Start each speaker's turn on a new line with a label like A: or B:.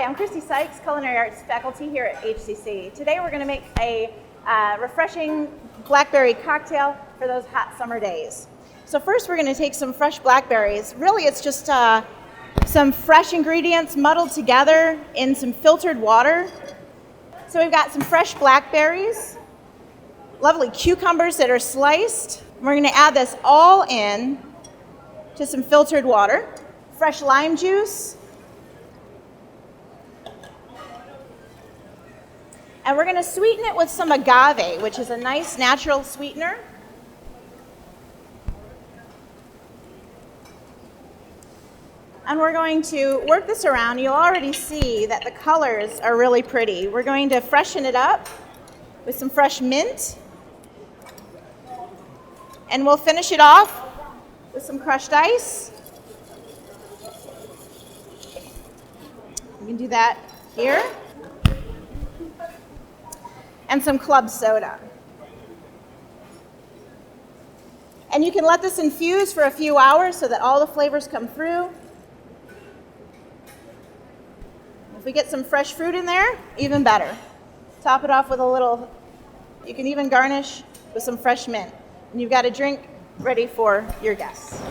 A: I'm Christy Sykes, Culinary Arts faculty here at HCC. Today we're going to make a refreshing blackberry cocktail for those hot summer days. So first we're going to take some fresh blackberries. Really it's just some fresh ingredients muddled together in some filtered water. So we've got some fresh blackberries, lovely cucumbers that are sliced. We're going to add this all in to some filtered water, fresh lime juice, and we're going to sweeten it with some agave, which is a nice natural sweetener. And we're going to work this around. You'll already see that the colors are really pretty. We're going to freshen it up with some fresh mint. And we'll finish it off with some crushed ice. You can do that here. And some club soda. And you can let this infuse for a few hours so that all the flavors come through. If we get some fresh fruit in there, even better. Top it off with a little, you can even garnish with some fresh mint. And you've got a drink ready for your guests.